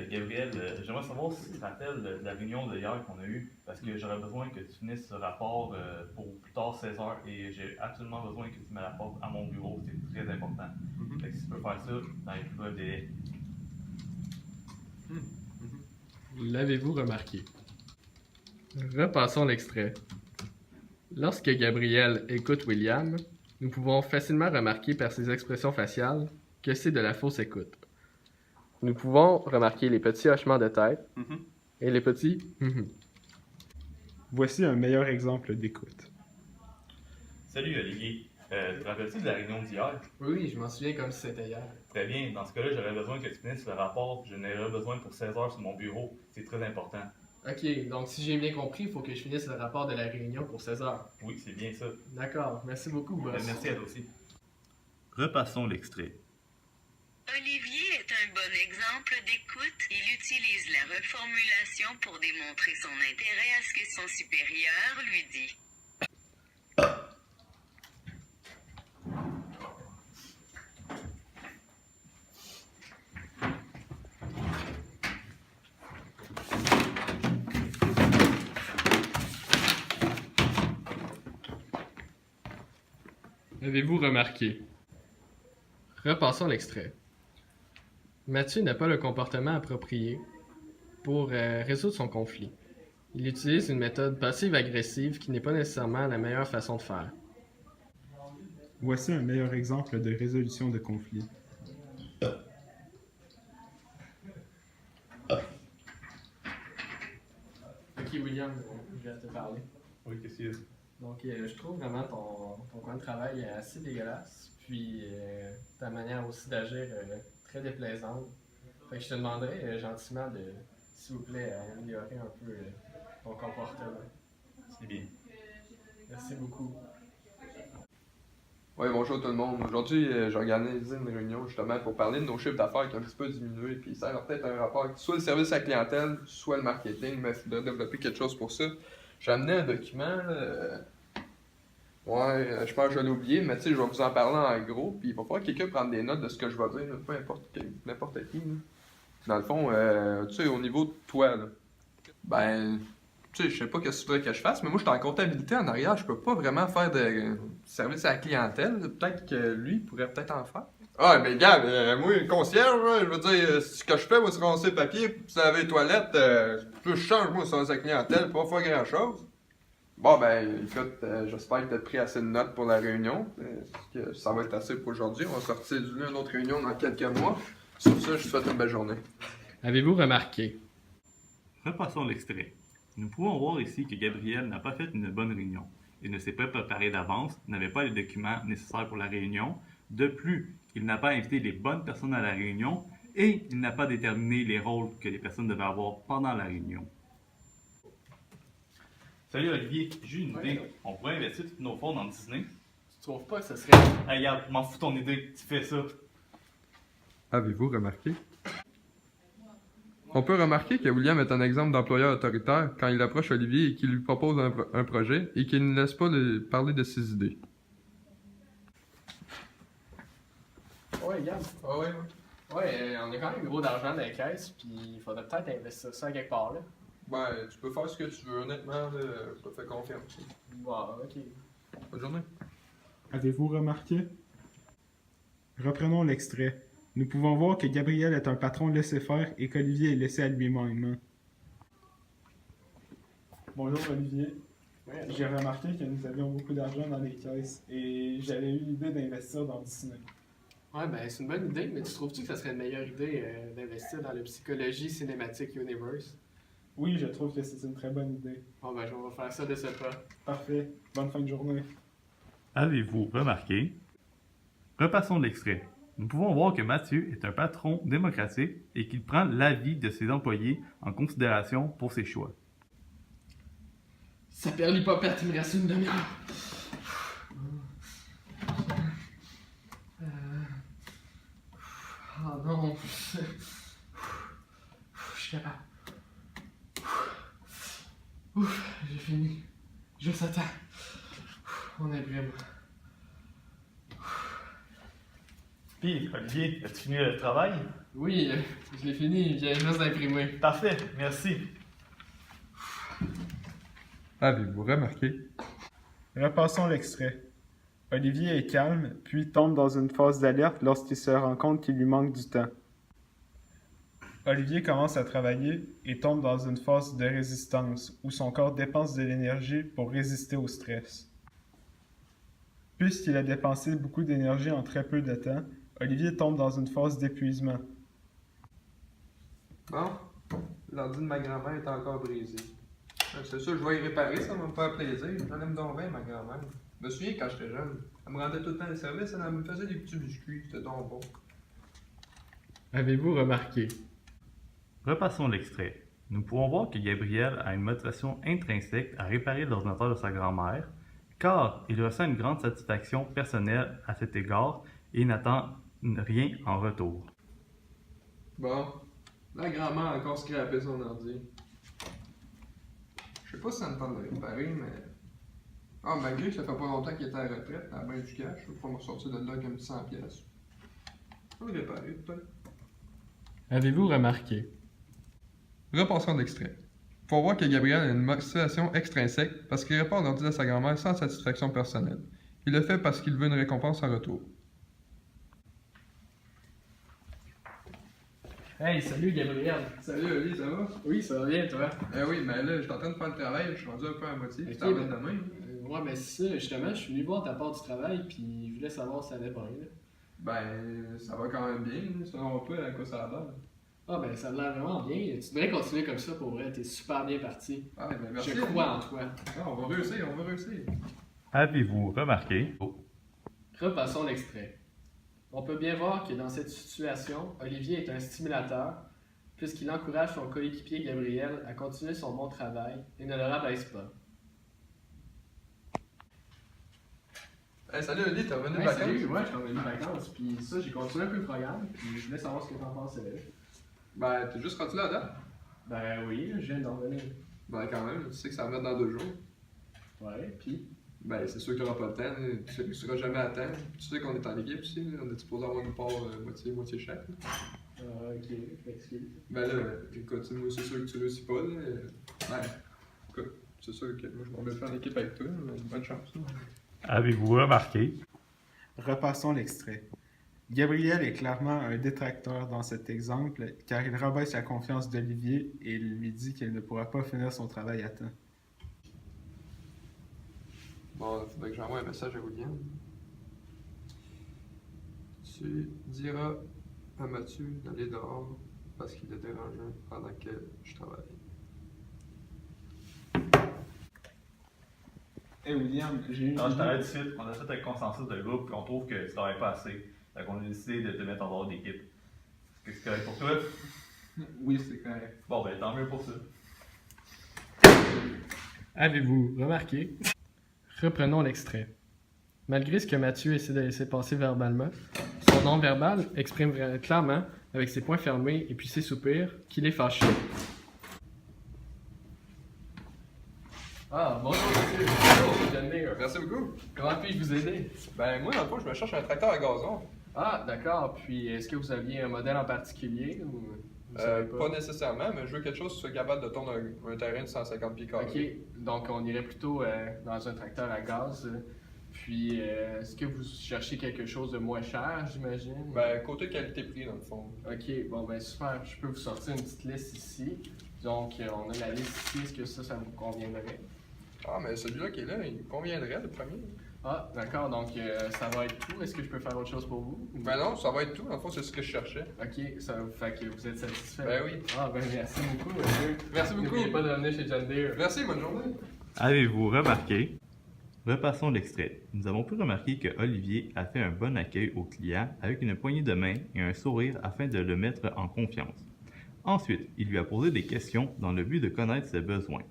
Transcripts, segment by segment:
Gabriel, j'aimerais savoir si tu te rappelles de la réunion d'hier qu'on a eue, parce que j'aurais besoin que tu finisses ce rapport pour plus tard 16 heures et j'ai absolument besoin que tu me l'apportes à mon bureau, c'est très important. Fait que si tu peux faire ça dans les plus brefs délais. L'avez-vous remarqué? Repassons l'extrait. Lorsque Gabriel écoute William, nous pouvons facilement remarquer par ses expressions faciales que c'est de la fausse écoute. Nous pouvons remarquer les petits hochements de tête et les petits Voici un meilleur exemple d'écoute. Salut Olivier, te rappelles-tu de la réunion d'hier? Oui, je m'en souviens comme si c'était hier. Très bien, dans ce cas-là, j'aurais besoin que tu finisses le rapport, j'en aurais besoin pour 16 heures sur mon bureau, c'est très important. Ok, donc si j'ai bien compris, il faut que je finisse le rapport de la réunion pour 16 heures. Oui, c'est bien ça. D'accord, merci beaucoup, boss. Merci à toi aussi. Repassons l'extrait. Olivier est un bon exemple d'écoute. Il utilise la reformulation pour démontrer son intérêt à ce que son supérieur lui dit. Avez-vous remarqué? Repassons l'extrait. Mathieu n'a pas le comportement approprié pour résoudre son conflit. Il utilise une méthode passive-agressive qui n'est pas nécessairement la meilleure façon de faire. Voici un meilleur exemple de résolution de conflit. Ok, William, je vais te parler. Oui, qu'est-ce qu'il y a? Donc, je trouve vraiment ton coin de travail assez dégueulasse, puis ta manière aussi d'agir très déplaisante. Fait que je te demanderais gentiment de, s'il vous plaît, améliorer un peu ton comportement. C'est bien. Merci beaucoup. Oui, bonjour tout le monde. Aujourd'hui, j'ai organisé une réunion justement pour parler de nos chiffres d'affaires qui ont un petit peu diminué. Puis ça a peut-être un rapport avec soit le service à la clientèle, soit le marketing, mais il faudrait développer quelque chose pour ça. J'ai amené un document. Je pense que je l'ai oublié, mais tu sais, je vais vous en parler en gros. Puis il va falloir que quelqu'un prenne des notes de ce que je vais dire, peu importe n'importe qui. Là. Dans le fond, tu sais, au niveau de toi, là, ben. Tu sais, je sais pas ce que tu voudrais que je fasse, mais moi, je suis en comptabilité en arrière, je peux pas vraiment faire de service à la clientèle. Peut-être que lui pourrait peut-être en faire. Ah, mais gars, moi, le concierge, là, je veux dire, ce que je fais, moi, c'est roncer le papier, puis laver les toilettes, plus je change, moi, service à la clientèle, pas faire grand-chose. Bon, ben, écoute, j'espère que tu as pris assez de notes pour la réunion. Que ça va être assez pour aujourd'hui. On va sortir d'une autre réunion dans quelques mois. Sur ça, je te souhaite une belle journée. Avez-vous remarqué? Repassons l'extrait. Nous pouvons voir ici que Gabriel n'a pas fait une bonne réunion. Il ne s'est pas préparé d'avance, n'avait pas les documents nécessaires pour la réunion. De plus, il n'a pas invité les bonnes personnes à la réunion et il n'a pas déterminé les rôles que les personnes devaient avoir pendant la réunion. Salut Olivier, j'ai une idée. On pourrait investir tous nos fonds dans Disney. Tu trouves pas que ce serait... Hey, regarde, je m'en fous ton idée, tu fais ça. Avez-vous remarqué? On peut remarquer que William est un exemple d'employeur autoritaire quand il approche Olivier et qu'il lui propose un projet et qu'il ne laisse pas parler de ses idées. Ouais, Yann. Ouais, on a quand même gros d'argent dans les caisses, puis il faudrait peut-être investir ça quelque part, là. Ben, tu peux faire ce que tu veux, honnêtement, je te fais confiance. Bon, ok. Bonne journée. Avez-vous remarqué? Reprenons l'extrait. Nous pouvons voir que Gabriel est un patron laissé-faire et qu'Olivier est laissé à lui-même. Bonjour Olivier. J'ai remarqué que nous avions beaucoup d'argent dans les caisses et j'avais eu l'idée d'investir dans Disney. Ouais, ben c'est une bonne idée, mais tu trouves-tu que ça serait une meilleure idée d'investir dans la psychologie cinématique universe? Oui, je trouve que c'est une très bonne idée. Bon, ben je vais faire ça de ce pas. Parfait. Bonne fin de journée. Avez-vous remarqué? Repassons l'extrait. Nous pouvons voir que Mathieu est un patron démocratique et qu'il prend l'avis de ses employés en considération pour ses choix. Ça perd l'hypopète, il me reste une demi-heure. Oh non. Je suis capable. J'ai fini. Juste à temps. On est libre. Puis, Olivier, as-tu fini le travail? Oui, je l'ai fini, je viens juste d'imprimer. Parfait, merci. Avez-vous remarqué? Repassons l'extrait. Olivier est calme, puis tombe dans une phase d'alerte lorsqu'il se rend compte qu'il lui manque du temps. Olivier commence à travailler et tombe dans une phase de résistance, où son corps dépense de l'énergie pour résister au stress. Puisqu'il a dépensé beaucoup d'énergie en très peu de temps, Olivier tombe dans une phase d'épuisement. Bon, l'ordi de ma grand-mère est encore brisé. C'est sûr, je vais y réparer, ça va me faire plaisir. J'en aime donc bien, ma grand-mère. Je me souviens quand j'étais jeune, elle me rendait tout le temps les services, elle me faisait des petits biscuits, c'était donc bon. Avez-vous remarqué? Repassons l'extrait. Nous pouvons voir que Gabriel a une motivation intrinsèque à réparer l'ordinateur de sa grand-mère, car il ressent une grande satisfaction personnelle à cet égard et n'attend rien en retour. Bon, la grand-mère a encore scrappé son ordi. Je sais pas si ça me tente de réparer, mais... Ah, malgré que ça fait pas longtemps qu'il était à la retraite, elle a bien du cash, je vais pouvoir me sortir de là avec un petit 100$. Je vais le réparer, peut-être. Avez-vous remarqué? Repassons l'extrait. Faut voir que Gabriel a une motivation extrinsèque parce qu'il répare l'ordi de sa grand-mère sans satisfaction personnelle. Il le fait parce qu'il veut une récompense en retour. Hey, salut Gabriel! Salut Oli, ça va? Oui, ça va bien, toi? Oui, mais là, j'étais en train de faire le travail, je suis rendu un peu à moitié, Ok, je t'en mets demain. Ouais, mais c'est ça, justement, je suis venu voir ta part du travail, puis je voulais savoir si ça allait bien, là. Ben, ça va quand même bien, selon un peu à quoi ça a l'air. Ah, ben ça a l'air vraiment bien. Tu devrais continuer comme ça pour vrai, t'es super bien parti. Ah, ben merci. Je crois en toi. Ah, on va réussir, on va réussir. Avez-vous remarqué? Repassons l'extrait. On peut bien voir que dans cette situation, Olivier est un stimulateur, puisqu'il encourage son coéquipier Gabriel à continuer son bon travail et ne le rabaisse pas. Hey, salut Oli, t'es revenu de Hey, vacances? salut, ouais, je suis revenu de vacances, puis ça, j'ai continué un peu le programme, puis je voulais savoir ce que t'en pensais. Ben, t'es juste rendu là, là? Ben oui, je viens d'en revenir. Ben, quand même, tu sais que ça va mettre dans 2 jours. Ouais, puis... Ben, c'est sûr que t'auras pas le temps, là. Tu ne seras jamais à temps. Tu sais qu'on est en équipe aussi, là. On est supposé avoir une part moitié chaque. Là. ok, excuse. Ben là, écoute, moi c'est sûr que tu réussis pas, là. Ouais, écoute, c'est sûr que moi je m'en vais faire en équipe avec toi, mais bonne chance. Là. Avez-vous remarqué? Repassons l'extrait. Gabriel est clairement un détracteur dans cet exemple, car il rabaisse la confiance d'Olivier et lui dit qu'il ne pourra pas finir son travail à temps. Bon, il faudrait que j'envoie un message à William. Tu diras à Mathieu d'aller dehors parce qu'il est dérangeant pendant que je travaille. Hey William, j'ai une Non, je t'arrête idée. tout de suite. On a fait un consensus de groupe et on trouve que tu travailles pas assez. Fait qu'on a décidé de te mettre en dehors d'équipe. Est-ce que c'est correct pour toi? Oui, c'est correct. Bon, ben tant mieux pour ça. Avez-vous remarqué? Reprenons l'extrait. Malgré ce que Mathieu essaie de laisser passer verbalement, son non-verbal exprime clairement, avec ses poings fermés et puis ses soupirs, qu'il est fâché. Ah, bonjour monsieur. Bonjour, John Mayer. Merci beaucoup. Comment puis-je vous aider? Ben, moi, dans le fond, je me cherche un tracteur à gazon. Ah, d'accord. Puis, est-ce que vous aviez un modèle en particulier ou vous savez Pas nécessairement, mais je veux quelque chose qui soit capable de tourner un terrain de 150 pieds carrés. Ok, donc on irait plutôt dans un tracteur à gaz. Puis, est-ce que vous cherchez quelque chose de moins cher, j'imagine? Ben, côté qualité-prix, dans le fond. Ok, bon ben super, je peux vous sortir une petite liste ici. Donc, on a la liste ici, est-ce que ça vous conviendrait? Ah, mais celui-là qui est là, il me conviendrait, le premier. Ah, d'accord, donc ça va être tout. Est-ce que je peux faire autre chose pour vous? Ben non, ça va être tout. Dans le fond, c'est ce que je cherchais. Ok, ça fait que vous êtes satisfait? Ben oui. Ah, ben merci beaucoup, monsieur. Merci beaucoup. N'oubliez pas de revenir chez John Deere. Merci, bonne journée. Avez-vous remarqué? Repassons l'extrait. Nous avons pu remarquer que Olivier a fait un bon accueil au client avec une poignée de main et un sourire afin de le mettre en confiance. Ensuite, il lui a posé des questions dans le but de connaître ses besoins.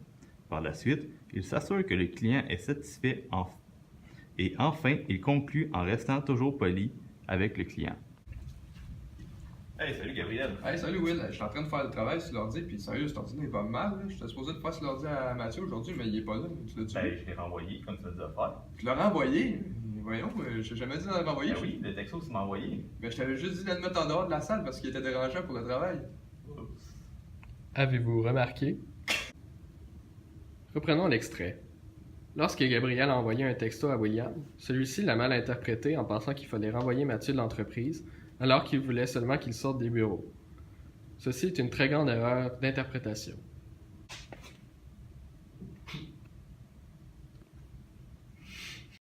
Par la suite, il s'assure que le client est satisfait et enfin, il conclut en restant toujours poli avec le client. Hey, salut Gabriel! Hey, salut Will, je suis en train de faire le travail sur l'ordi, puis sérieux, cet ordi n'est pas mal. Là. J'étais supposé de faire sur l'ordi à Mathieu aujourd'hui, mais il est pas là. Tu l'as-tu vu? Ben, je l'ai renvoyé comme tu me disais de faire. Tu l'as renvoyé? Mais voyons, j'ai jamais dit d'en renvoyer. Ben oui, le texto que tu m'as envoyé. Ben, je t'avais juste dit de le mettre en dehors de la salle parce qu'il était dérangeant pour le travail. Avez-vous remarqué? Reprenons l'extrait. Lorsque Gabriel a envoyé un texto à William, celui-ci l'a mal interprété en pensant qu'il fallait renvoyer Mathieu de l'entreprise, alors qu'il voulait seulement qu'il sorte des bureaux. Ceci est une très grande erreur d'interprétation.